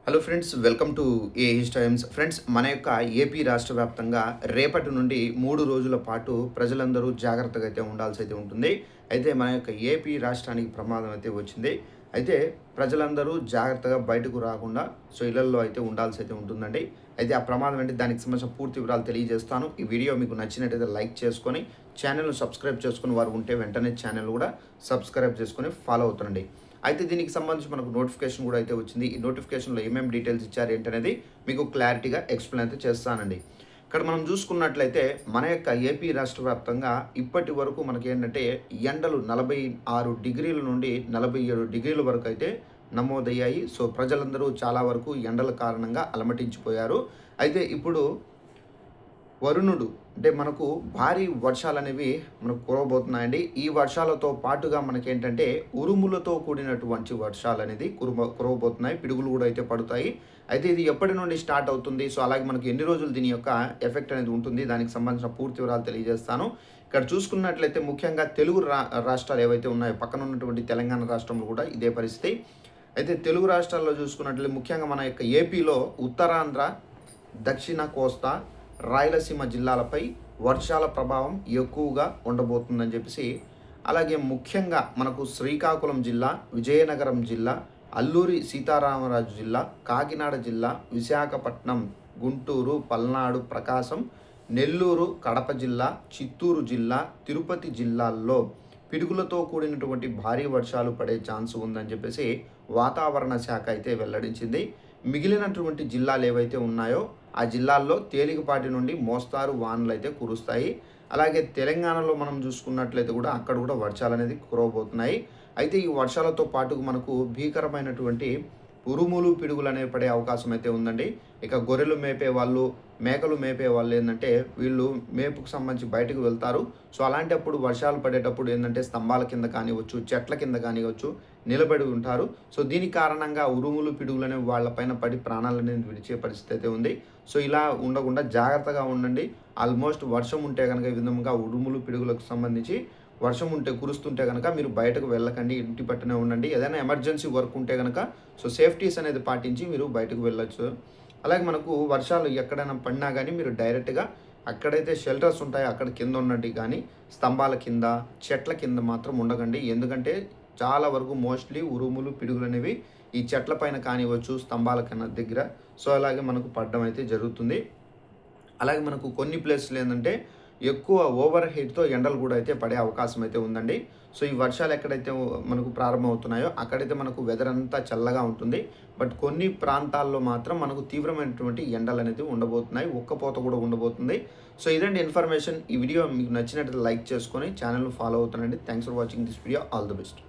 Hello friends, welcome to AH times. Friends, మన యొక్క AP రాష్ట్ర వ్యాప్తంగా రేపటి నుండి 3 రోజుల పాటు ప్రజలందరూ జాగ్రత్తగా అయితే ఉండాల్సి అయితే ఉంటుంది. అయితే మన యొక్క ఏపీ రాష్ట్రానికి ప్రమాదం అయితే వచ్చింది. అయితే ప్రజలందరూ జాగ్రత్తగా బయటకు రాకుండా ఇళ్లల్లో అయితే ఉండాల్సి అయితే ఉంటుందండి. అయితే ఆ ప్రమాదం ఏంటి, దానికి సంబంధించిన పూర్తి వివరాలు తెలియజేస్తాను. ఈ వీడియో మీకు నచ్చినట్టయితే లైక్ చేసుకొని ఛానల్ను సబ్స్క్రైబ్ చేసుకుని వారు ఉంటే వెంటనే ఛానల్ కూడా సబ్స్క్రైబ్ చేసుకొని ఫాలో అవుతుండండి. అయితే దీనికి సంబంధించి మనకు నోటిఫికేషన్ కూడా అయితే వచ్చింది. ఈ నోటిఫికేషన్లో ఏమేమి డీటెయిల్స్ ఇచ్చారు ఏంటనేది మీకు క్లారిటీగా ఎక్స్ప్లెయిన్ అయితే చేస్తానండి. ఇక్కడ మనం చూసుకున్నట్లయితే మన యొక్క ఏపీ రాష్ట్ర వ్యాప్తంగా ఇప్పటి వరకు మనకి ఏంటంటే ఎండలు 46 డిగ్రీల నుండి 47 డిగ్రీల వరకు అయితే నమోదయ్యాయి. ప్రజలందరూ చాలా వరకు ఎండల కారణంగా అలమటించిపోయారు. అయితే ఇప్పుడు వరుణుడు అంటే మనకు భారీ వర్షాలనేవి మనకు కురవబోతున్నాయండి. ఈ వర్షాలతో పాటుగా మనకేంటంటే ఉరుములతో కూడినటువంటి వర్షాలు అనేది కురవబోతున్నాయి. పిడుగులు కూడా అయితే పడతాయి. అయితే ఇది ఎప్పటి నుండి స్టార్ట్ అవుతుంది, అలాగే మనకు ఎన్ని రోజులు దీని యొక్క ఎఫెక్ట్ అనేది ఉంటుంది, దానికి సంబంధించిన పూర్తి వివరాలు తెలియజేస్తాను. ఇక్కడ చూసుకున్నట్లయితే ముఖ్యంగా తెలుగు రాష్ట్రాలు ఏవైతే ఉన్నాయో, పక్కన ఉన్నటువంటి తెలంగాణ రాష్ట్రంలో కూడా ఇదే పరిస్థితి. అయితే తెలుగు రాష్ట్రాల్లో చూసుకున్నట్లయితే ముఖ్యంగా మన యొక్క ఏపీలో ఉత్తరాంధ్ర, దక్షిణ కోస్తా, రాయలసీమ జిల్లాలపై వర్షాల ప్రభావం ఎక్కువగా ఉండబోతుందని చెప్పేసి, అలాగే ముఖ్యంగా మనకు శ్రీకాకుళం జిల్లా, విజయనగరం జిల్లా, అల్లూరి సీతారామరాజు జిల్లా, కాకినాడ జిల్లా, విశాఖపట్నం, గుంటూరు, పల్నాడు, ప్రకాశం, నెల్లూరు, కడప జిల్లా, చిత్తూరు జిల్లా, తిరుపతి జిల్లాల్లో పిడుగులతో కూడినటువంటి భారీ వర్షాలు పడే ఛాన్స్ ఉందని చెప్పేసి వాతావరణ శాఖ అయితే వెల్లడించింది. మిగిలినటువంటి జిల్లాలు ఏవైతే ఉన్నాయో ఆ జిల్లాల్లో తేలికపాటి నుండి మోస్తారు వానలు అయితే కురుస్తాయి. అలాగే తెలంగాణలో మనం చూసుకున్నట్లయితే కూడా అక్కడ కూడా వర్షాలు అనేది కురవబోతున్నాయి. అయితే ఈ వర్షాలతో పాటు మనకు భీకరమైనటువంటి ఉరుములు పిడుగులు అనేవి పడే అవకాశం అయితే ఉందండి. ఇక గొర్రెలు మేపే వాళ్ళు, మేకలు మేపే వాళ్ళు ఏంటంటే వీళ్ళు మేపుకు సంబంధించి బయటకు వెళ్తారు. అలాంటప్పుడు వర్షాలు పడేటప్పుడు ఏంటంటే స్తంభాల కింద కానివచ్చు, చెట్ల కింద కానివచ్చు నిలబడి ఉంటారు. దీని కారణంగా ఉరుములు పిడుగులు అనేవి వాళ్ళపైన పడి ప్రాణాలు అనేది విడిచే పరిస్థితి అయితే ఉంది. ఇలా ఉండకుండా జాగ్రత్తగా ఉండండి. ఆల్మోస్ట్ వర్షం ఉంటే కనుక ఈ విధంగా ఉరుములు పిడుగులకు సంబంధించి వర్షం ఉంటే కురుస్తుంటే కనుక మీరు బయటకు వెళ్ళకండి, ఇంటి పట్టునే ఉండండి. ఏదైనా ఎమర్జెన్సీ వర్క్ ఉంటే కనుక సేఫ్టీస్ అనేది పాటించి మీరు బయటకు వెళ్ళొచ్చు. అలాగే మనకు వర్షాలు ఎక్కడైనా పడినా కానీ మీరు డైరెక్ట్గా అక్కడైతే షెల్టర్స్ ఉంటాయో అక్కడ కింద ఉన్నట్టు కానీ స్తంభాల కింద, చెట్ల కింద మాత్రం ఉండకండి. ఎందుకంటే చాలా వరకు మోస్ట్లీ ఉరుములు పిడుగులు అనేవి ఈ చెట్ల పైన కానివచ్చు, స్తంభాల కన్నా దగ్గర అలాగే మనకు పడడం అయితే జరుగుతుంది. అలాగే మనకు కొన్ని ప్లేస్లు ఏంటంటే ఎక్కువ ఓవర్ హీట్తో ఎండలు కూడా అయితే పడే అవకాశం అయితే ఉందండి. ఈ వర్షాలు ఎక్కడైతే మనకు ప్రారంభమవుతున్నాయో అక్కడైతే మనకు వెదర్ అంతా చల్లగా ఉంటుంది. బట్ కొన్ని ప్రాంతాల్లో మాత్రం మనకు తీవ్రమైనటువంటి ఎండలు అనేది ఉండబోతున్నాయి, ఉక్కపోత కూడా ఉండబోతుంది. ఇదండి ఇన్ఫర్మేషన్. ఈ వీడియో మీకు నచ్చినట్లయితే లైక్ చేసుకొని ఛానల్ను ఫాలో అవుతానండి. Thanks for watching this video. All the best.